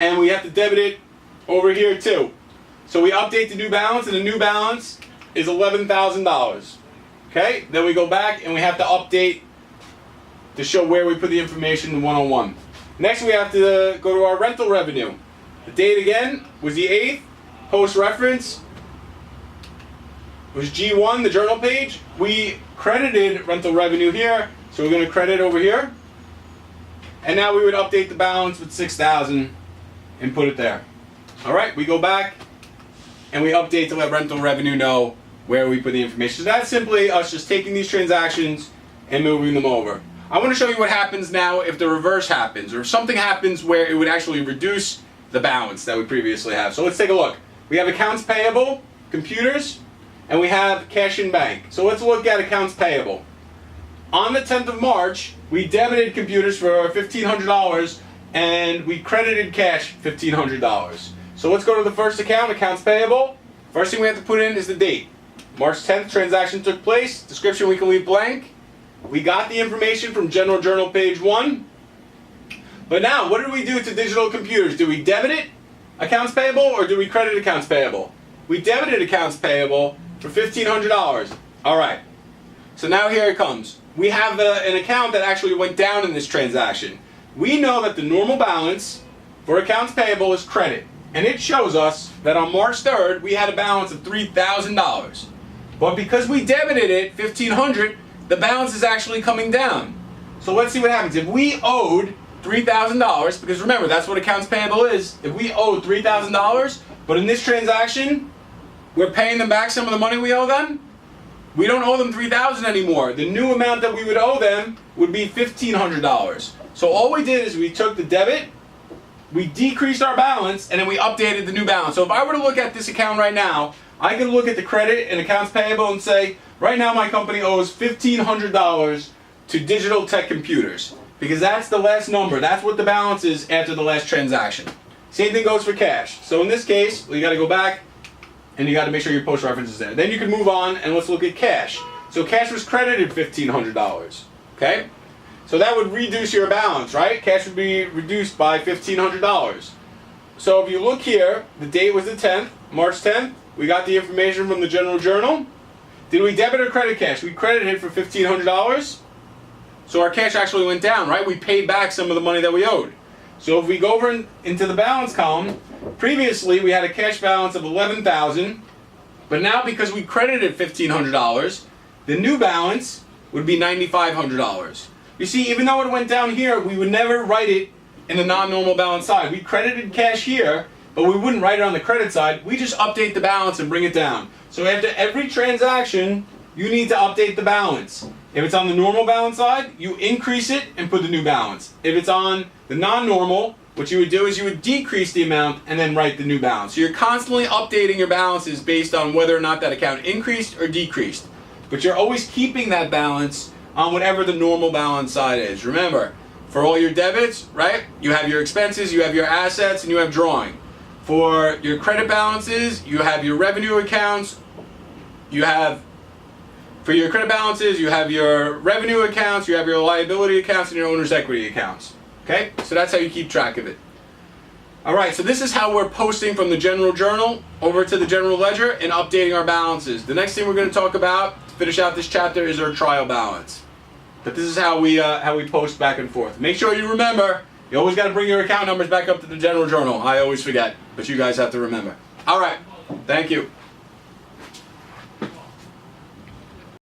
and we have to debit it over here too. So we update the new balance, and the new balance is $11,000. Okay, then we go back and we have to update to show where we put the information in 101. Next we have to go to our rental revenue. The date again was the 8th, post reference was G1, the journal page. We credited rental revenue here, so we're going to credit over here. And now we would update the balance with $6,000 and put it there. Alright, we go back and we update to let rental revenue know where we put the information. So that's simply us just taking these transactions and moving them over. I want to show you what happens now if the reverse happens, or if something happens where it would actually reduce the balance that we previously have. So let's take a look. We have accounts payable, computers, and we have cash in bank. So let's look at accounts payable. On the 10th of March, we debited computers for $1,500 and we credited cash $1,500. So let's go to the first account, accounts payable. First thing we have to put in is the date. March 10th, transaction took place. Description we can leave blank. We got the information from General Journal page 1. But now, what did we do to digital computers? Do we debit it, accounts payable, or do we credit accounts payable? We debited accounts payable for $1,500. Alright, so now here it comes. We have an account that actually went down in this transaction. We know that the normal balance for accounts payable is credit. And it shows us that on March 3rd, we had a balance of $3,000. But because we debited it, $1,500, the balance is actually coming down. So let's see what happens. If we owed $3,000, because remember, that's what accounts payable is. If we owed $3,000, but in this transaction, we're paying them back some of the money we owe them, we don't owe them $3,000 anymore. The new amount that we would owe them would be $1,500. So all we did is we took the debit, we decreased our balance, and then we updated the new balance. So if I were to look at this account right now, I could look at the credit and accounts payable and say, right now my company owes $1,500 to Digital Tech Computers. Because that's the last number. That's what the balance is after the last transaction. Same thing goes for cash. So in this case, you got to go back and you got to make sure your post reference is there. Then you can move on and let's look at cash. So cash was credited $1,500. Okay? So that would reduce your balance, right? Cash would be reduced by $1,500. So if you look here, the date was the 10th, March 10th. We got the information from the General Journal. Did we debit or credit cash? We credited it for $1,500. So our cash actually went down, right? We paid back some of the money that we owed. So if we go over into the balance column, previously we had a cash balance of $11,000, but now because we credited $1,500, the new balance would be $9,500. You see, even though it went down here, we would never write it in the non-normal balance side. We credited cash here, but we wouldn't write it on the credit side. We just update the balance and bring it down. So after every transaction, you need to update the balance. If it's on the normal balance side, you increase it and put the new balance. If it's on the non-normal, what you would do is you would decrease the amount and then write the new balance. So you're constantly updating your balances based on whether or not that account increased or decreased. But you're always keeping that balance on whatever the normal balance side is. Remember, for all your debits, right, you have your expenses, you have your assets, and you have drawing. For your credit balances, you have your revenue accounts, for your credit balances, you have your revenue accounts, you have your liability accounts, and your owner's equity accounts. Okay? So that's how you keep track of it. Alright, so this is how we're posting from the General Journal over to the General Ledger and updating our balances. The next thing we're going to talk about to finish out this chapter is our trial balance. But this is how we post back and forth. Make sure you remember, you always got to bring your account numbers back up to the General Journal. I always forget, but you guys have to remember. Alright, thank you.